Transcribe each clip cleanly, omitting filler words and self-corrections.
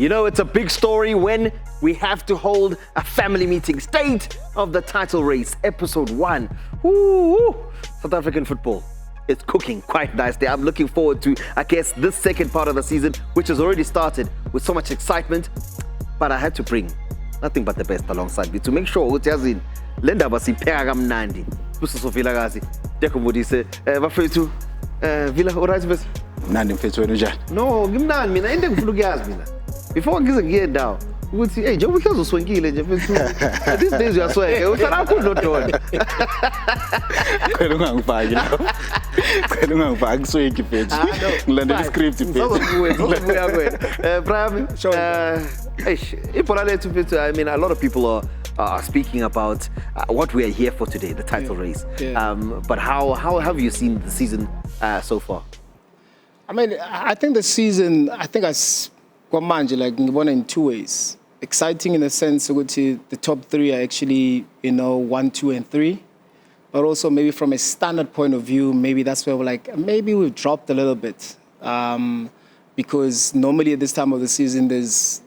You know, it's a big story when we have to hold a family meeting. State of the title race, episode 1. Ooh, South African football. It's cooking quite nicely. I'm looking forward to, I guess, this second part of the season, which has already started with so much excitement. But I had to bring nothing but the best alongside me to make sure ukuthi yazini le ndaba sipheka kamnandi. Sibusiso Vilakazi, Teko Modise, bafethu Vila, alright bese? Mnandi mfethu wena njani? No, ngimnandi mina into engifuna ukuyazi mina. Before ngize ngiye ndawo ukuthi hey njengoba uhlezi uswenkile nje mfethu. These days uyasweka, uhlala khulu nodona. Kwela ungangifaki lapho. Kwela ungangifaki swenki mfethu. Ngilandela iscript mfethu. Uzobuya kwena. Prime, ibhola lethu mfethu, I mean a lot of people are speaking about what we are here for today, the title race. Yeah. But how have you seen the season so far? I mean, I think the season, kwamanje, like ngibona in two ways. Exciting in the sense that the top three are actually, 1, 2, and 3. But also maybe from a standard point of view, maybe that's where we're like, maybe we've dropped a little bit. Because normally at this time of the season, there's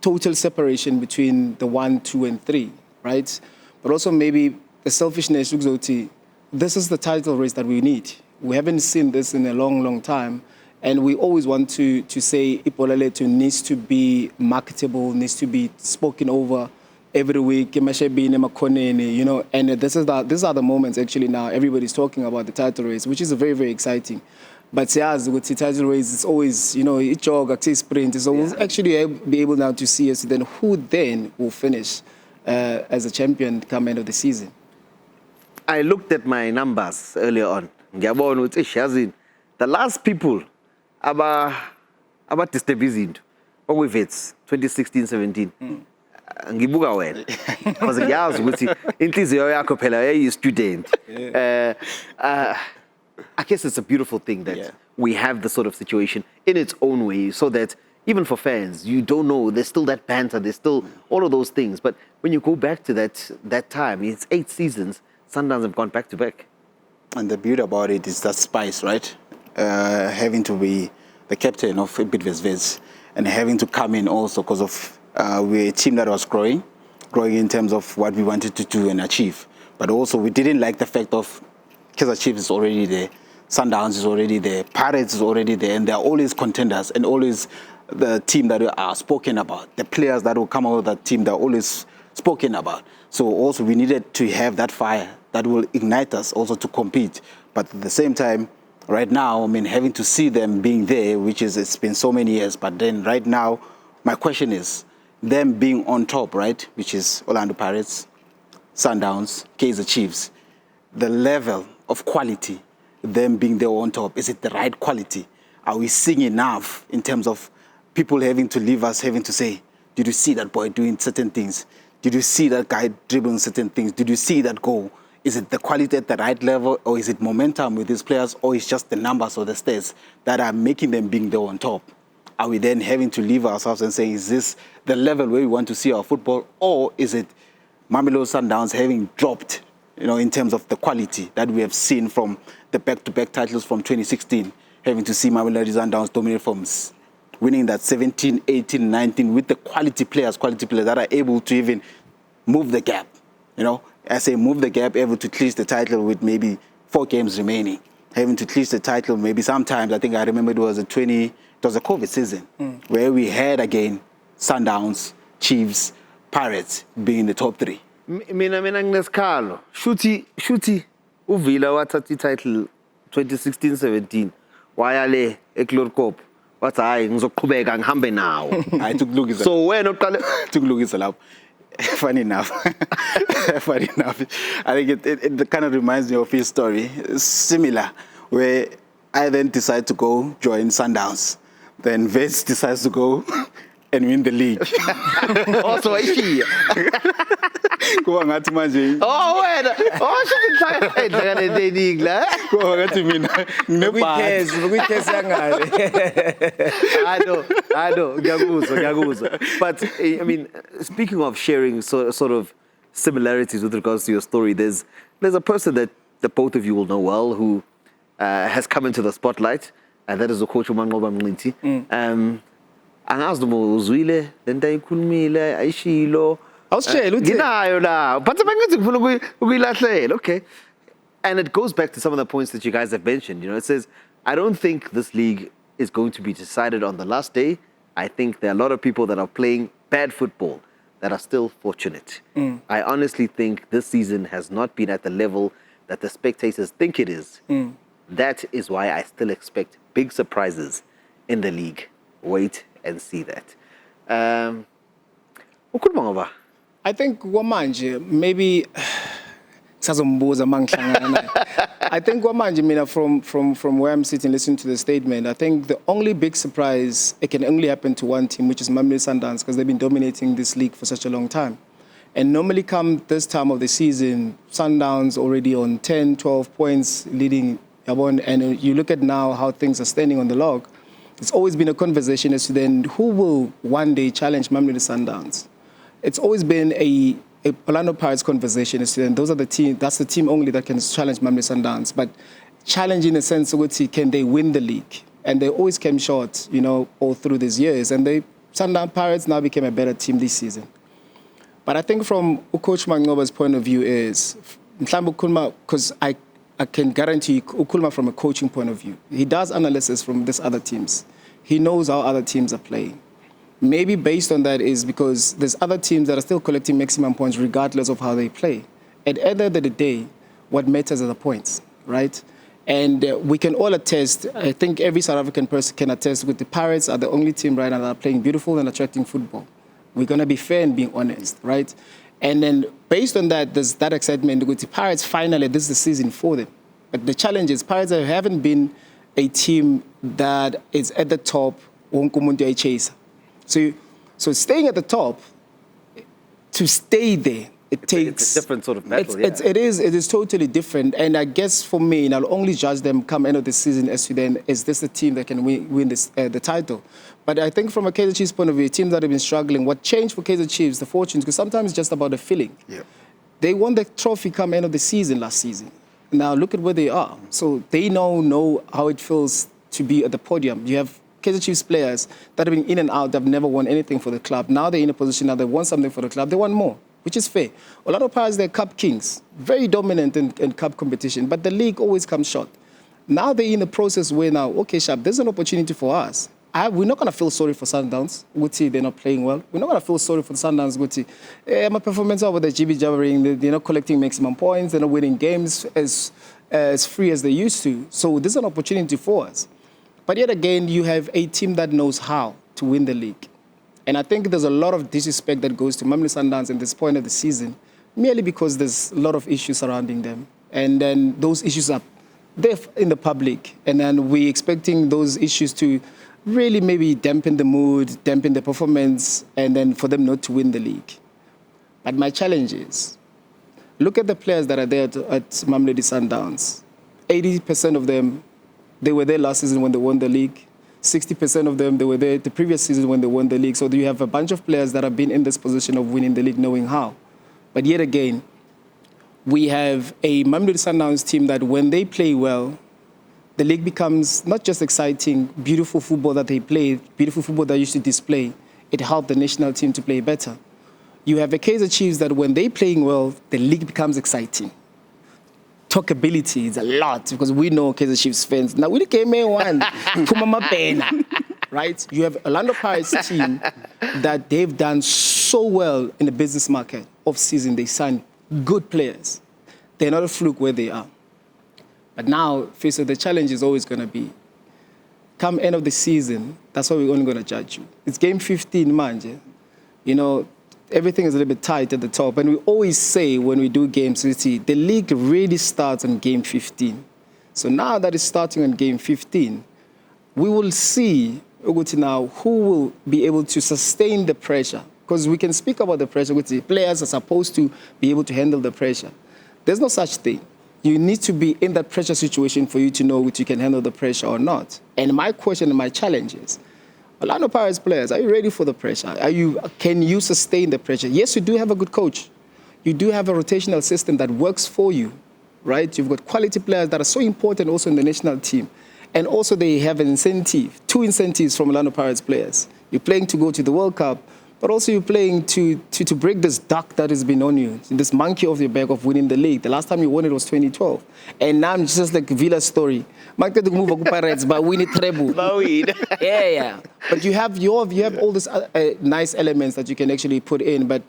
total separation between the 1, 2, and 3, right? But also maybe the selfishness, this is the title race that we need. We haven't seen this in a long, long time. And we always want to say Ipola Letu needs to be marketable, needs to be spoken over every week, and these are the moments actually now everybody's talking about the title race, which is very, very exciting. But yes, with the title race, it's always, each jog, sprint, so we'll actually be able now to see us then who then will finish as a champion come end of the season. I looked at my numbers earlier on. The last people about disturbing with it 2016-17 ngibuka wena because ngiyazi ukuthi inhliziyo yakho phela yayi student. I guess it's a beautiful thing that we have this sort of situation in its own way, so that even for fans, you don't know, there's still that banter, there's still all of those things. But when you go back to that time, it's 8 seasons, Sundowns have gone back to back. And the beauty about it is that spice, right? Having to be the captain of Bidvest and having to come in also because of we're a team that was growing in terms of what we wanted to do and achieve. But also we didn't like the fact of Kaizer Chiefs is already there, Sundowns is already there, Pirates is already there, and they're always contenders and always the team that are spoken about. The players that will come out of that team, they're always spoken about. So also we needed to have that fire that will ignite us also to compete. But at the same time, right now, I mean, having to see them being there, it's been so many years, but then right now, my question is, them being on top, right, which is Orlando Pirates, Sundowns, Kaizer Chiefs, the level of quality, them being there on top, is it the right quality? Are we seeing enough in terms of people having to leave us, having to say, did you see that boy doing certain things? Did you see that guy dribbling certain things? Did you see that goal? Is it the quality at the right level, or is it momentum with these players, or is just the numbers or the stats that are making them being there on top? Are we then having to leave ourselves and saying, is this the level where we want to see our football, or is it Mamelodi Sundowns having dropped, in terms of the quality that we have seen from the back-to-back titles from 2016, having to see Mamelodi Sundowns dominate from winning that 17, 18, 19 with the quality players that are able to even move the gap, I say move the gap, able to clinch the title with maybe 4 games remaining. Having to clinch the title, maybe sometimes, I think I remember it was a COVID season, where we had again Sundowns, Chiefs, Pirates being in the top 3. Mina nginesikhalo. Shuthi uVila wathatha title 2016-17 wayale eGlory Cup. Wathi hayi ngizoqhubeka ngihambe nawo. I took Lucas. So wena uqale took Lucas lapho. Funny enough, I think it kind of reminds me of his story. It's similar, where I then decide to go join Sundowns. Then Vets decides to go and win the league. Also, I see. Oh, wait. Oh, she I know. Gaguzo. But, I mean, speaking of sharing sort of similarities with regards to your story, there's a person that the both of you will know well who has come into the spotlight, and that is the coach Umangoba Mlinti. angazi noma uzwile lento ayikhulumile ayishilo Awusitshela uthi nginayo la but bengithi ngifuna ukuyilahlela. Okay, and it goes back to some of the points that you guys have mentioned. You know, it says I don't think this league is going to be decided on the last day. I think there are a lot of people that are playing bad football that are still fortunate. I honestly think this season has not been at the level that the spectators think it is. That is why I still expect big surprises in the league. Wait and see that. Ukhuluma ngoba I think kwamanje maybe sazombuza mangihlangana naye. I think kwamanje mina from where I'm sitting listening to the statement, I think the only big surprise, it can only happen to one team, which is Mamelodi Sundowns, because they've been dominating this league for such a long time. And normally come this time of the season, Sundowns already on 10, 12 points leading Gabon, and you look at now how things are standing on the log. It's always been a conversation as to then who will one day challenge Mamelodi Sundowns. It's always been a Orlando Pirates conversation as to then those are the team. That's the team only that can challenge Mamelodi Sundowns. But challenge in a sense, can they win the league? And they always came short, you know, all through these years. And Sundowns Pirates now became a better team this season. But I think from Coach Mangoba's point of view is, because I can guarantee you, Ukulma from a coaching point of view, he does analysis from these other teams. He knows how other teams are playing. Maybe based on that is because there's other teams that are still collecting maximum points regardless of how they play. At the end of the day, what matters are the points, right? And we can all attest, I think every South African person can attest with the Pirates are the only team right now that are playing beautiful and attracting football. We're going to be fair and being honest, right? And then based on that, there's that excitement with the Pirates. Finally, this is the season for them. But the challenge is Pirates haven't been a team that is at the top, a chaser. So staying at the top, to stay there, it's a different sort of battle. It is totally different. And I guess for me, and I'll only judge them come end of the season as to then, is this a team that can win this, the title? But I think from a Kaizer Chiefs point of view, teams that have been struggling, what changed for Kaizer Chiefs, the fortunes, because sometimes it's just about the feeling. Yeah. They won the trophy come end of the season last season. Now look at where they are. So they know how it feels to be at the podium. You have Kaizer Chiefs players that have been in and out, that have never won anything for the club. Now they're in a position now they want something for the club. They want more, which is fair. A lot of Pirates, they're cup kings, very dominant in cup competition, but the league always comes short. Now they're in a process where now, okay, Sharp, there's an opportunity for us. We're not going to feel sorry for Sundowns. They're not playing well. We're not going to feel sorry for the Sundowns. My performance over the GB jabbering, they're not collecting maximum points. They're not winning games as free as they used to. So this is an opportunity for us. But yet again, you have a team that knows how to win the league. And I think there's a lot of disrespect that goes to Mamelodi Sundowns at this point of the season, merely because there's a lot of issues surrounding them. And then those issues are there in the public. And then we're expecting those issues to really maybe dampen the mood, dampen the performance, and then for them not to win the league. But my challenge is, look at the players that are there at Mamelodi Sundowns. 80% of them, they were there last season when they won the league. 60% of them, they were there the previous season when they won the league. So you have a bunch of players that have been in this position of winning the league, knowing how. But yet again, we have a Mamelodi Sundowns team that when they play well, the league becomes not just exciting, beautiful football that they play, beautiful football that used to display. It helped the national team to play better. You have a Kaizer Chiefs that when they're playing well, the league becomes exciting. Talkability is a lot because we know Kaizer Chiefs fans. Now we came in one, right? You have Orlando Pirates team that they've done so well in the business market off season. They signed good players. They're not a fluke where they are. But now, Fiso, the challenge is always going to be, come end of the season, that's why we're only going to judge you. It's game 15, man. You know, everything is a little bit tight at the top. And we always say when we do games, the league really starts on game 15. So now that it's starting on game 15, we will see now who will be able to sustain the pressure. Because we can speak about the pressure, which the players are supposed to be able to handle the pressure. There's no such thing. You need to be in that pressure situation for you to know if you can handle the pressure or not. And my question and my challenge is, Orlando Pirates players, are you ready for the pressure? Can you sustain the pressure? Yes, you do have a good coach. You do have a rotational system that works for you, right? You've got quality players that are so important also in the national team. And also they have an incentive, 2 incentives from Orlando Pirates players. You're playing to go to the World Cup, but also you're playing to break this duck that has been on you, this monkey off your back of winning the league. The last time you won it was 2012. And now I'm just like Villa's story. Might get to move to Pirates, but win it treble. Yeah. But you have all these nice elements that you can actually put in. But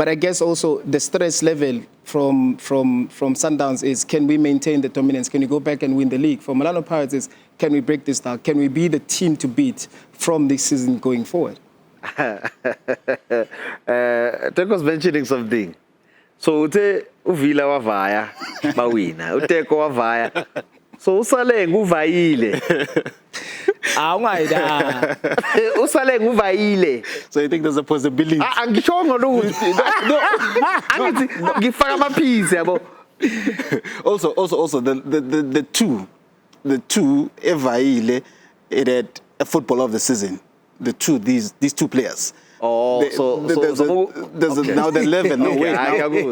I guess also the stress level from Sundowns is, can we maintain the dominance? Can we go back and win the league? For Milano Pirates is, can we break this down? Can we be the team to beat from this season going forward? Teko's mentioning something. So Uvila wavaya bawina, Teko wavaya. So usale nguvayile. Usale nguvayile. So you think there's a possibility? Angishongo lo. Angithi ngifaka amaphisi yabo. Also the two evayile at a football of the season. These two players. There's now the level. No, wait.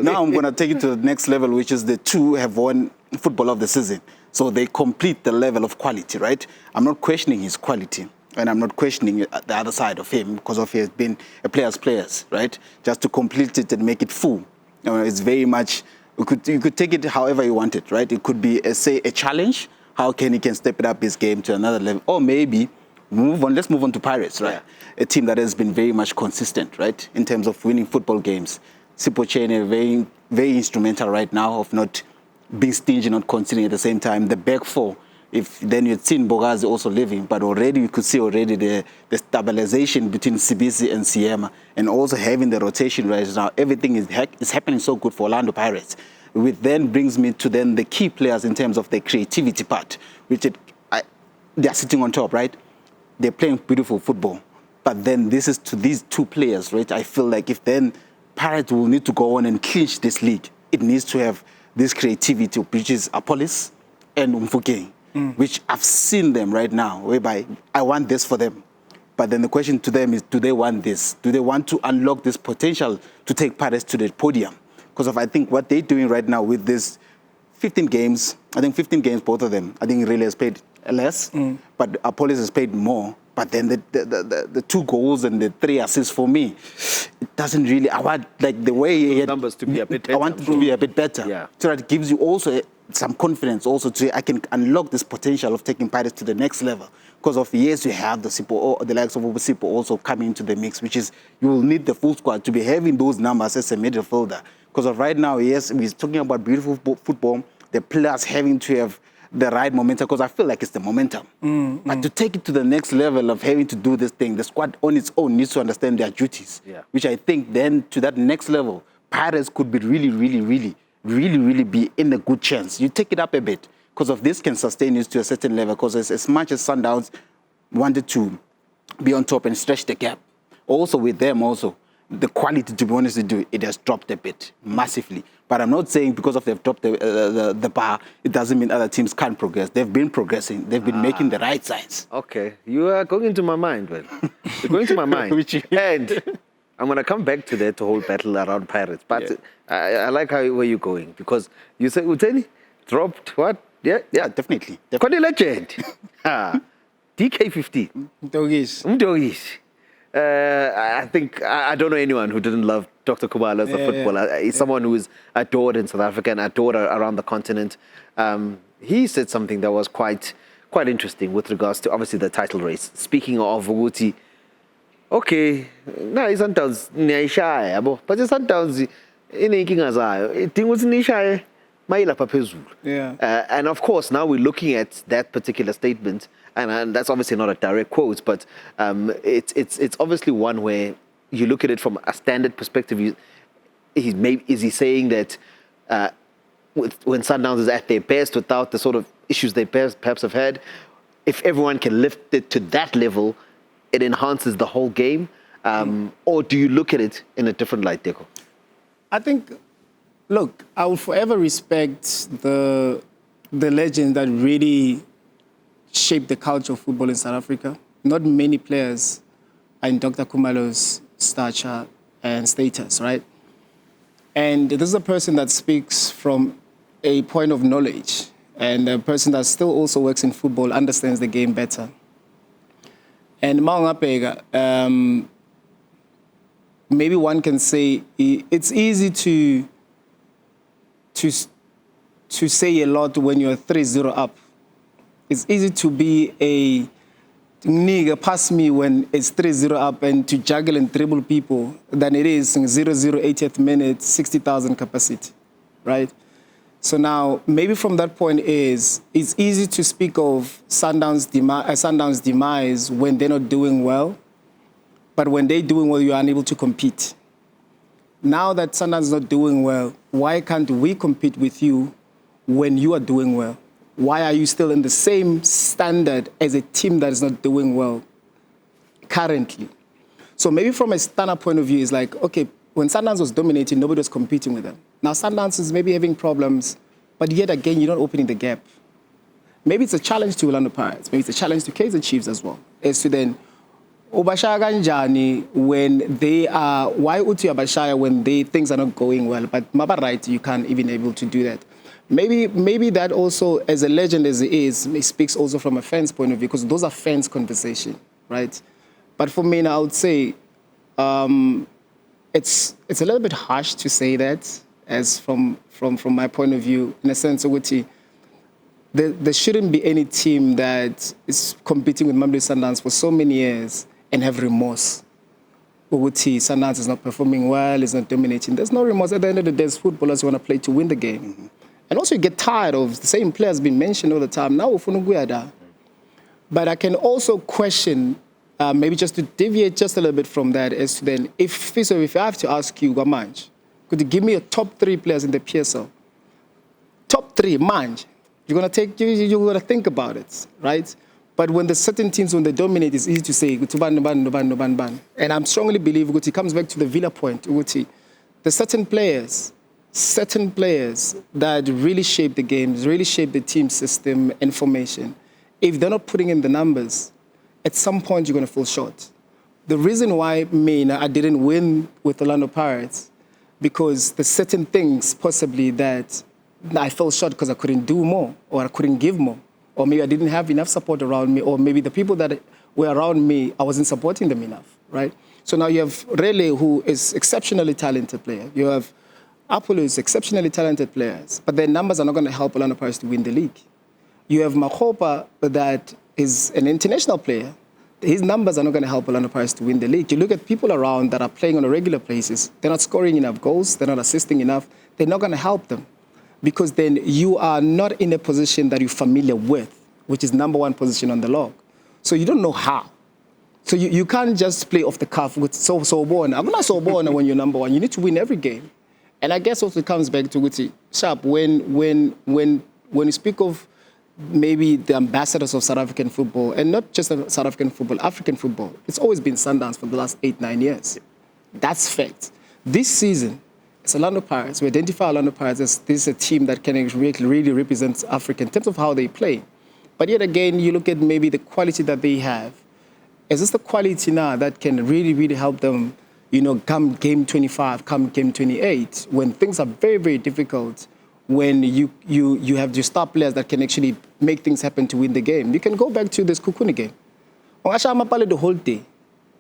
Now I'm going to take it to the next level, which is the two have won football of the season. So they complete the level of quality, right? I'm not questioning his quality, and I'm not questioning the other side of him because of he has been a players, right? Just to complete it and make it full. It's very much, you could take it however you want it, right? It could be, a challenge. How he can step it up his game to another level, or maybe let's move on to Pirates, right? Yeah. A team that has been very much consistent, right, in terms of winning football games. Sipho Chene, very, very instrumental right now of not being stingy, not conceding at the same time. The back four, if then you'd seen Bogazi also leaving, but already you could see the stabilization between Sibisi and Siema, and also having the rotation right now. Everything is happening so good for Orlando Pirates, which then brings me to then the key players in terms of the creativity part, which they're sitting on top, right? They're playing beautiful football. But then this is to these two players, right? I feel like if then Pirates will need to go on and clinch this league, it needs to have this creativity, which is Apolis and Mfuke, which I've seen them right now, whereby I want this for them. But then the question to them is, do they want this? Do they want to unlock this potential to take Pirates to the podium? Because I think what they're doing right now with this 15 games, both of them, I think Relay has paid less, but Apolis has paid more. But then the 2 goals and the 3 assists for me, it doesn't really. I want the way he had numbers to be a bit better. I want it to be a bit better. Yeah. So that it gives you also some confidence also to I can unlock this potential of taking Pirates to the next level. Because of years you have the likes of Sipo also coming into the mix, which is you will need the full squad to be having those numbers as a midfielder. Because of right now, yes, we're talking about beautiful football, the players having to have the right momentum, because I feel like it's the momentum. But to take it to the next level of having to do this thing, the squad on its own needs to understand their duties, which I think then to that next level, Pirates could be really be in a good chance. You take it up a bit, because of this can sustain you to a certain level, because as much as Sundowns wanted to be on top and stretch the gap, also with them also, the quality, to be honest with you, it has dropped a bit massively. But I'm not saying because of they've dropped the bar, it doesn't mean other teams can't progress. They've been progressing. They've been making the right signs. Okay. You are going into my mind, man. You're going to my mind. And I'm going to come back to that whole battle around Pirates. But I like where you're going. Because you said Uteni dropped what? Yeah, definitely. Quite a legend. DK50. Mdogis. I think, I don't know anyone who didn't love Dr. Khumalo as a footballer. He's someone who is adored in South Africa and adored around the continent. He said something that was quite interesting with regards to, obviously, the title race. Speaking of Vuguti, okay, no, Sundowns niyayishaya, but Sundowns inenkinga zayo. Idinga ukuthi niyishaye mayilapha phezulu. And of course, now we're looking at that particular statement. And that's obviously not a direct quote, but it's obviously one where you look at it from a standard perspective. Is he saying that when Sundowns is at their best, without the sort of issues they perhaps have had, if everyone can lift it to that level, it enhances the whole game? Or do you look at it in a different light, Teko? I think, look, I will forever respect the legend that really shaped the culture of football in South Africa. Not many players are in Dr. Khumalo's stature and status, right? And this is a person that speaks from a point of knowledge, and a person that still also works in football, understands the game better. And Maungapega, maybe one can say it's easy to say a lot when you're 3-0 up. It's easy to be a nigga pass me when it's 3-0 up and to juggle and dribble people than it is in 0-0 80th minute, 60,000 capacity, right? So now, maybe from that point it's easy to speak of Sundowns' demise when they're not doing well, but when they're doing well, you're unable to compete. Now that Sundowns is not doing well, why can't we compete with you when you are doing well? Why are you still in the same standard as a team that is not doing well currently? So maybe from a standard point of view, it's like, okay, when Sundowns was dominating, nobody was competing with them. Now Sundowns is maybe having problems, but yet again, you're not opening the gap. Maybe it's a challenge to Orlando Pirates. Maybe it's a challenge to Kaizer Chiefs as well. As to then, Obashaya Ganjani, when they are, why Uti Obashaya when things are not going well? But Maba right, you can't even able to do that. Maybe that also, as a legend as it is, it speaks also from a fan's point of view, because those are fans' conversation, right? But for me now, I would say it's a little bit harsh to say that, as from my point of view, in a sense, there shouldn't be any team that is competing with Mamelodi Sundowns for so many years and have remorse. Sundowns is not performing well, is not dominating. There's no remorse. At the end of the day, as footballers, you want to play to win the game. Mm-hmm. And also you get tired of the same players being mentioned all the time. Now, but I can also question, maybe just to deviate just a little bit from that, as to then, if I have to ask you, Gamanj, could you give me your top 3 players in the PSL? Top 3, Manj. You're going to think about it, right? But when the certain teams, when they dominate, it's easy to say, and I strongly believe, it comes back to the Villa point, the certain players that really shape the games, really shape the team system and formation, if they're not putting in the numbers, at some point you're going to fall short. The reason why I didn't win with Orlando Pirates, because there's certain things possibly that I fell short because I couldn't do more, or I couldn't give more, or maybe I didn't have enough support around me, or maybe the people that were around me, I wasn't supporting them enough, right? So now you have Rele, who is exceptionally talented player. You have Apollo, is exceptionally talented players, but their numbers are not going to help Orlando Pirates to win the league. You have Makopa, that is an international player. His numbers are not going to help Orlando Pirates to win the league. You look at people around that are playing on a regular basis, they're not scoring enough goals, they're not assisting enough, they're not going to help them, because then you are not in a position that you're familiar with, which is number 1 position on the log. So you don't know how. So you can't just play off the cuff with so born. I'm not so born when you're number 1. You need to win every game. And I guess also it comes back to Sharp, when you speak of maybe the ambassadors of South African football, and not just South African football, African football, it's always been Sundowns for the last 8-9 years. That's fact. This season, it's Orlando Pirates. We identify Orlando Pirates as this is a team that can really represent Africa in terms of how they play. But yet again, you look at maybe the quality that they have. Is this the quality now that can really help them, come game 25, come game 28, when things are very difficult, when you have your star players that can actually make things happen to win the game? You can go back to this Kukuni game. The whole day.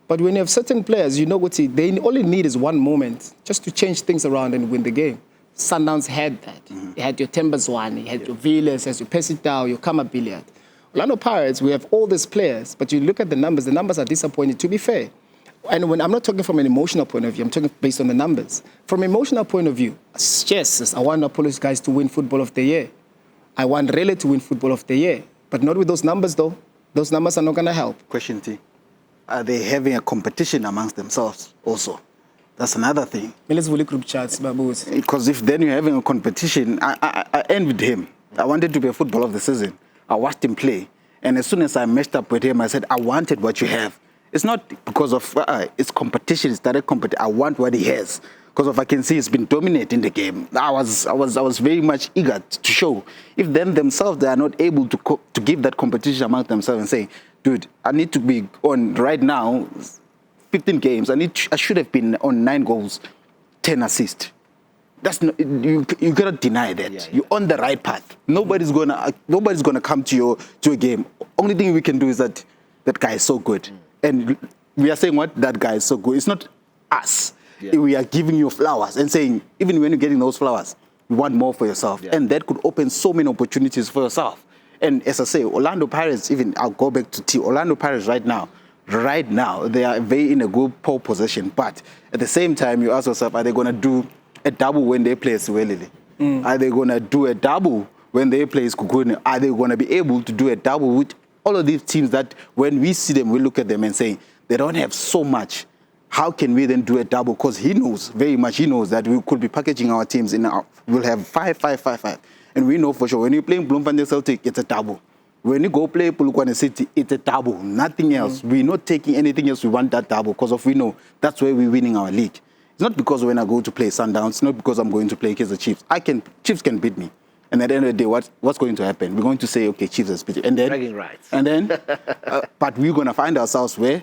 But when you have certain players, what they only need is one moment just to change things around and win the game. Sundowns had that. Mm-hmm. You had your Tembazwane, you had your Villas, your Pesitao, your Kamabiliad. Orlando Pirates, we have all these players, but you look at the numbers are disappointing, to be fair. And when I'm not talking from an emotional point of view, I'm talking based on the numbers. From an emotional point of view, yes, I want Apollo's guys to win Football of the Year. I want Rele to win Football of the Year. But not with those numbers, though. Those numbers are not going to help. Question T. Are they having a competition amongst themselves also? That's another thing. Let's volley group chats, Babus. Because if then you're having a competition, I envied him. I wanted to be a footballer of the season. I watched him play. And as soon as I meshed up with him, I said, I wanted what you have. It's not because of it's competition, it's direct competition. I want what he has. Because if I can see he's been dominating the game. I was very much eager to show. If them themselves, they are not able to give that competition among themselves and say, dude, I need to be on right now 15 games. I should have been on 9 goals, 10 assists. That's not, you cannot deny that. Yeah. You're on the right path. Nobody's gonna come to your game. Only thing we can do is that guy is so good. And we are saying what that guy is so good. It's not us. Yeah. We are giving you flowers and saying, even when you're getting those flowers, you want more for yourself. Yeah. And that could open so many opportunities for yourself. And as I say, Orlando Pirates, even I'll go back to Orlando Pirates right now, they are very in a good pole position. But at the same time, you ask yourself, are they going to do a double when they play Siwelele? Are they going to do a double when they play Skugune? Are they going to be able to do a double with all of these teams that when we see them, we look at them and say, they don't have so much. How can we then do a double? Because he knows very much, that we could be packaging our teams we'll have 5-5-5-5. And we know for sure, when you play Bloemfontein Celtic, it's a double. When you go play Polokwane City, it's a double, nothing else. We're not taking anything else, we want that double, because we know that's where we're winning our league. It's not because when I go to play Sundowns, it's not because I'm going to play Kaizer Chiefs. Chiefs can beat me. And at the end of the day, what's going to happen? We're going to say, okay, Chiefs has beat you. And then, bragging rights. And then, but we're going to find ourselves where?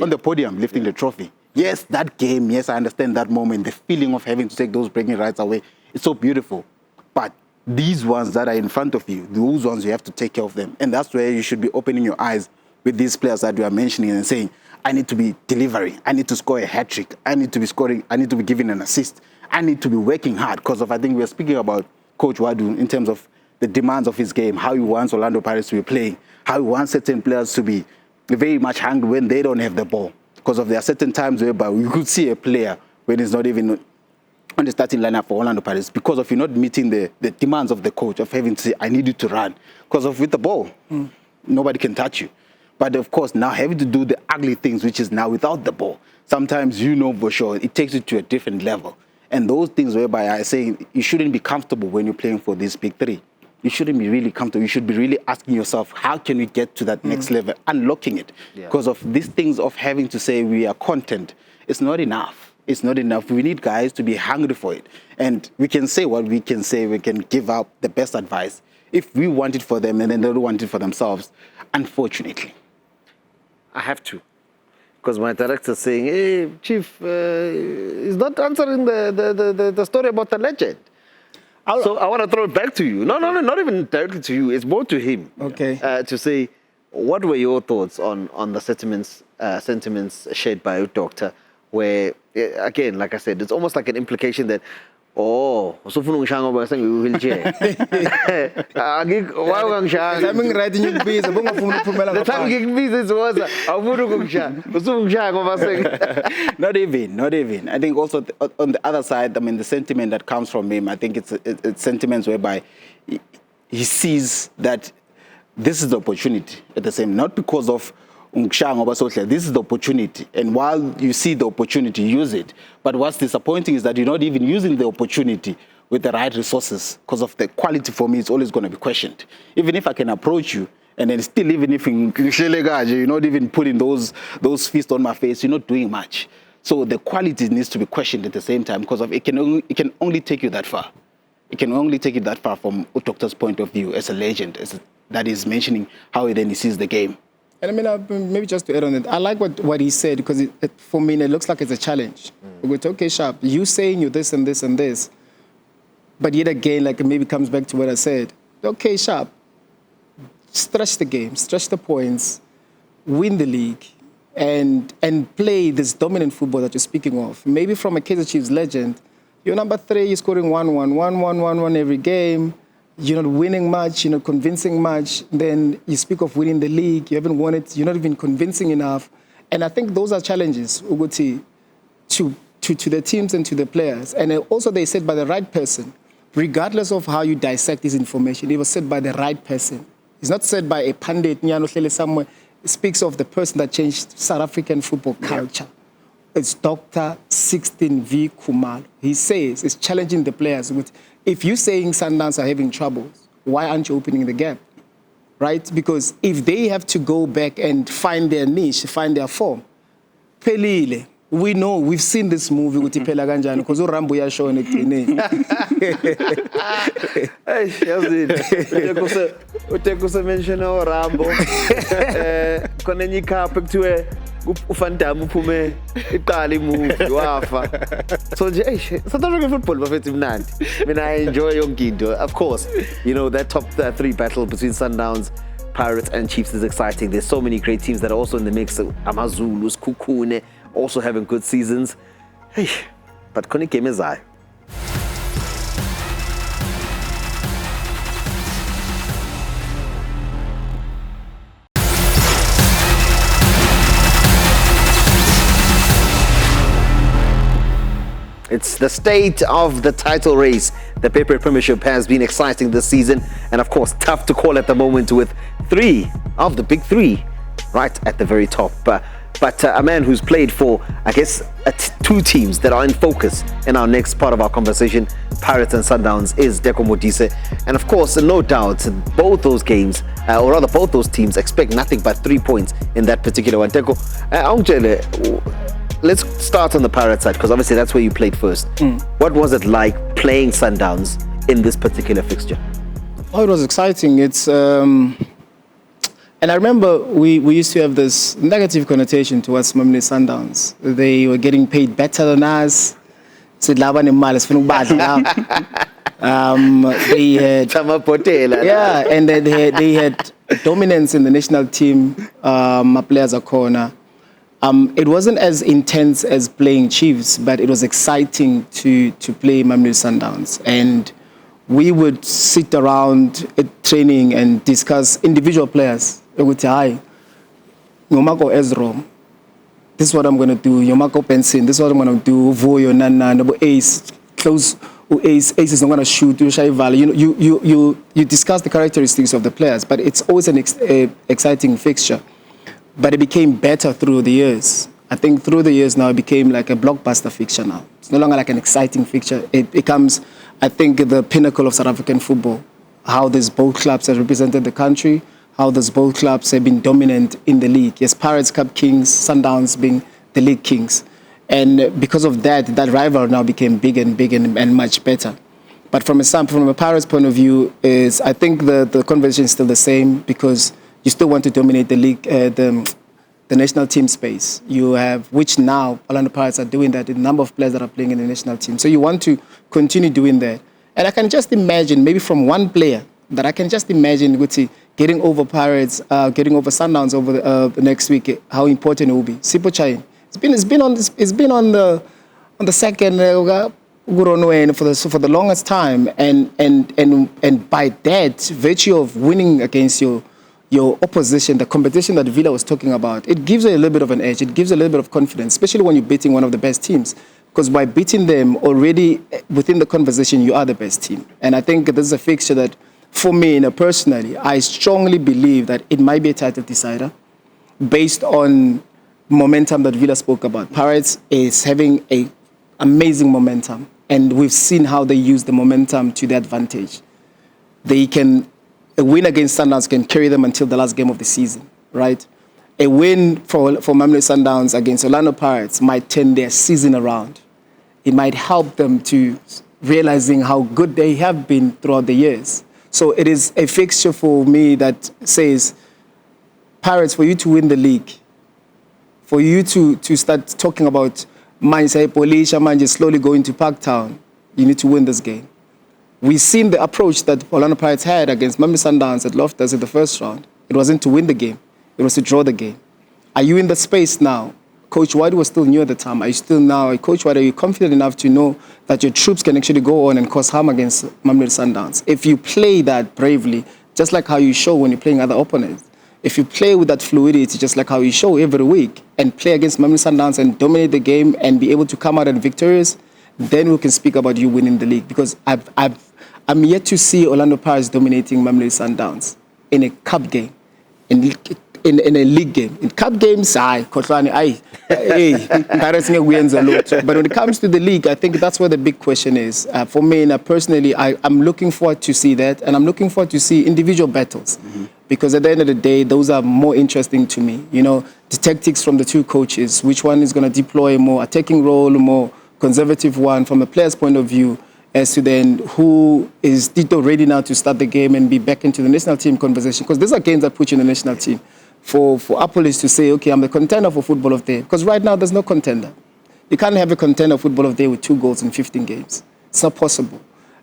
On the podium, lifting the trophy. Yes, that game, yes, I understand that moment, the feeling of having to take those bragging rights away. It's so beautiful. But these ones that are in front of you, those ones, you have to take care of them. And that's where you should be opening your eyes with these players that we are mentioning and saying, I need to be delivering. I need to score a hat-trick. I need to be scoring. I need to be giving an assist. I need to be working hard. Because I think we are speaking about Coach Wadu in terms of the demands of his game, how he wants Orlando Pirates to be playing, how he wants certain players to be very much hungry when they don't have the ball. Because there are certain times whereby we could see a player when he's not even on the starting lineup for Orlando Pirates because of you not meeting the demands of the coach of having to say, I need you to run. Because of with the ball, nobody can touch you. But of course, now having to do the ugly things, which is now without the ball, sometimes for sure, it takes you to a different level. And those things whereby I say you shouldn't be comfortable when you're playing for these big three. You shouldn't be really comfortable. You should be really asking yourself, how can we get to that next level? Unlocking it. Because of these things of having to say we are content, it's not enough. It's not enough. We need guys to be hungry for it. And we can say what we can say. We can give out the best advice. If we want it for them and then they don't want it for themselves, unfortunately. I have to. Because my director's saying, hey, Chief, he's not answering the story about the legend. So I want to throw it back to you. No, not even directly to you. It's more to him. Okay. To say, what were your thoughts on the sentiments shared by your doctor? Where, again, like I said, it's almost like an implication that, the Not even. I think also on the other side, I mean, the sentiment that comes from him, I think it's sentiments whereby he sees that this is the opportunity at the same, not because of this is the opportunity. And while you see the opportunity, use it. But what's disappointing is that you're not even using the opportunity with the right resources because of the quality. For me, it's always going to be questioned. Even if I can approach you, and then still, even if you're not even putting those fists on my face, you're not doing much. So the quality needs to be questioned at the same time because of it can only take you that far. It can only take you that far from a doctor's point of view as a legend, that is mentioning how he sees the game. And I mean, maybe just to add on it, I like what he said because for me, it looks like it's a challenge. We go, okay, Sharp, you saying you're this and this and this, but yet again, like it maybe comes back to what I said. Okay, Sharp, stretch the game, stretch the points, win the league, and play this dominant football that you're speaking of. Maybe from a Kaizer Chiefs legend, you're number 3, you're scoring 1-1 every game. You're not winning much, you're not convincing much. Then you speak of winning the league, you haven't won it, you're not even convincing enough. And I think those are challenges, Uguti, to the teams and to the players. And also they said by the right person, regardless of how you dissect this information, it was said by the right person. It's not said by a pundit, somewhere. It speaks of the person that changed South African football culture. It's Dr. 16V Khumalo. He says it's challenging the players with, if you're saying Sundowns are having troubles, why aren't you opening the gap? Right? Because if they have to go back and find their niche, find their form, Pelile, we know, we've seen this movie with Ipela Ganjani, because Rambo ya show it. Hey, Teko mention Rambo. Konenyi kapek tuwe ufanta muphume iqali movie wafa. So South African football bafethi mnandi. I mean, I enjoy yonke into. Of course, that top 3 battle between Sundowns Pirates and Chiefs is exciting. There's so many great teams that are also in the mix. AmaZulus, Kukune, also having good seasons. Hey, but Koni Kemezai. It's the state of the title race. The premiership has been exciting this season, and of course, tough to call at the moment with 3 of the big 3 right at the very top. But a man who's played for, I guess, 2 teams that are in focus in our next part of our conversation, Pirates and Sundowns, is Teko Modise. And of course, no doubt, both those games, or rather both those teams, expect nothing but 3 points in that particular one. Teko, let's start on the Pirates side, because obviously that's where you played first. What was it like playing Sundowns in this particular fixture? Oh, it was exciting. It's and I remember we used to have this negative connotation towards Mamelodi Sundowns. They were getting paid better than us. They had and they had dominance in the national team. My players are corner. It wasn't as intense as playing Chiefs, but it was exciting to play Mamelodi Sundowns. And we would sit around at training and discuss individual players. They would say, hi, Yomako Ezro, this is what I'm going to do. Yomako Pensin, this is what I'm going to do. Voyo, Nana, Ace, close, Ace is not going to shoot. You discuss the characteristics of the players, but it's always an exciting fixture. But it became better through the years. I think through the years now, it became like a blockbuster fixture now. It's no longer like an exciting fixture. It becomes, I think, the pinnacle of South African football. How these both clubs have represented the country, how those both clubs have been dominant in the league. Yes, Pirates Cup kings, Sundowns being the league kings. And because of that, that rival now became big and much better. But from a Pirates point of view, is I think the conversation is still the same, because you still want to dominate the league, the national team space. You have, which now Orlando Pirates are doing that, the number of players that are playing in the national team. So you want to continue doing that. And I can just imagine, maybe from one player, that I can just imagine getting over Pirates, getting over Sundowns over the next week, how important it will be. Sipo Chain. It's been on the second for the longest time, and by that virtue of winning against your opposition, the competition that Villa was talking about, it gives you a little bit of an edge. It gives a little bit of confidence, especially when you're beating one of the best teams. Because by beating them already within the conversation, you are the best team. And I think this is a fixture that, for me, personally, I strongly believe that it might be a title decider based on momentum that Villa spoke about. Pirates is having an amazing momentum, and we've seen how they use the momentum to their advantage. A win against Sundowns can carry them until the last game of the season, right? A win for Mamelodi Sundowns against Orlando Pirates might turn their season around. It might help them to realizing how good they have been throughout the years. So it is a fixture for me that says, Pirates, for you to win the league, for you to start talking about Polisha, slowly going to Parktown, you need to win this game. We've seen the approach that Orlando Pirates had against Mamelodi Sundowns at Loftus in the first round. It wasn't to win the game. It was to draw the game. Are you in the space now? Coach White was still new at the time. Are you still now? Coach White, are you confident enough to know that your troops can actually go on and cause harm against Mamelodi Sundowns? If you play that bravely, just like how you show when you're playing other opponents, if you play with that fluidity, just like how you show every week, and play against Mamelodi Sundowns and dominate the game and be able to come out and victorious, then we can speak about you winning the league. Because I'm yet to see Orlando Pirates dominating Mamelodi Sundowns in a cup game, in a league game. In cup games, Pirates wins a lot. But when it comes to the league, I think that's where the big question is. For me, personally, I'm looking forward to see that, and I'm looking forward to see individual battles. Mm-hmm. Because at the end of the day, those are more interesting to me. You know, the tactics from the two coaches, which one is going to deploy a more attacking role, a more conservative one from a player's point of view, as to then who is Tito ready now to start the game and be back into the national team conversation. Because these are games that put you in the national team. For Apolis to say, okay, I'm the contender for Football of the Day. Because right now, there's no contender. You can't have a contender Football of the Day with 2 goals in 15 games. It's not possible.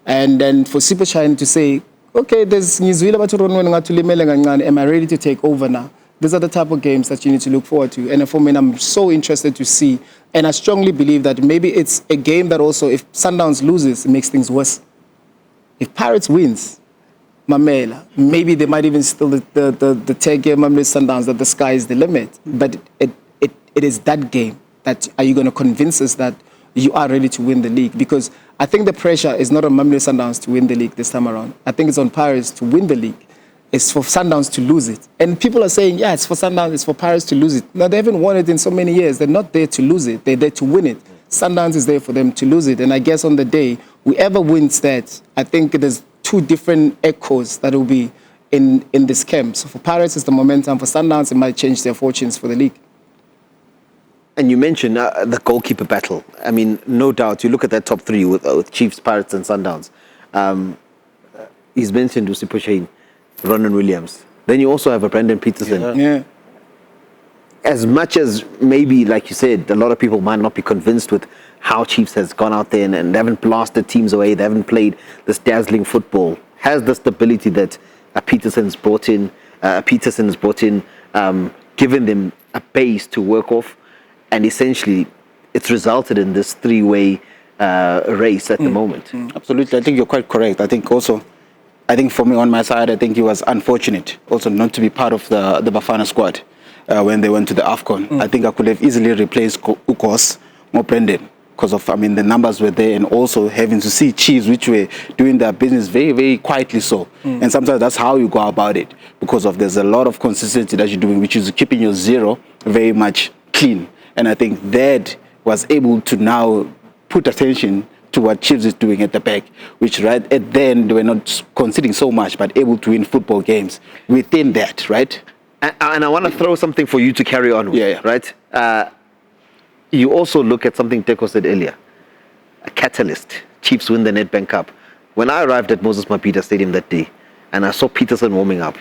And then for Sipo Shine to say, okay, there's ngizwile bathi uRonwen ngathi ulimele kancane. Am I ready to take over now? These are the type of games that you need to look forward to. And for me, I'm so interested to see. And I strongly believe that maybe it's a game that also, if Sundowns loses, it makes things worse. If Pirates wins, Mamela, maybe they might even still the tag game, Mamelodi Sundowns, that the sky is the limit. But it is that game that are you going to convince us that you are ready to win the league? Because I think the pressure is not on Mamelodi Sundowns to win the league this time around. I think it's on Pirates to win the league. It's for Sundowns to lose it. And people are saying, yeah, it's for Sundowns, it's for Pirates to lose it. Now, they haven't won it in so many years. They're not there to lose it. They're there to win it. Sundowns is there for them to lose it. And I guess on the day, whoever wins that, I think there's two different echoes that will be in this camp. So for Pirates, it's the momentum. For Sundowns, it might change their fortunes for the league. And you mentioned the goalkeeper battle. I mean, no doubt, you look at that top three with Chiefs, Pirates, and Sundowns. He's mentioned Usipo Shane, Ronan Williams. Then you also have a Brendan Peterson. Yeah. As much as maybe, like you said, a lot of people might not be convinced with how Chiefs has gone out there and they haven't blasted teams away, they haven't played this dazzling football, has the stability that Peterson's brought in, given them a base to work off, and essentially it's resulted in this three-way race at the moment. Absolutely, I think you're quite correct. I think for me on my side, I think he was unfortunate also not to be part of the Bafana squad when they went to the AFCON. I think I could have easily replaced Ukos or Brendan because of, the numbers were there, and also having to see Chiefs, which were doing their business very, very quietly so. And sometimes that's how you go about it, because of there's a lot of consistency that you're doing, which is keeping your zero very much clean. And I think that was able to now put attention to what Chiefs is doing at the back, which right at then they were not conceding so much, but able to win football games within that, right? And I want to throw something for you to carry on with, right? You also look at something Teko said earlier, a catalyst. Chiefs win the Nedbank Cup. When I arrived at Moses Mabhida Stadium that day, and I saw Peterson warming up,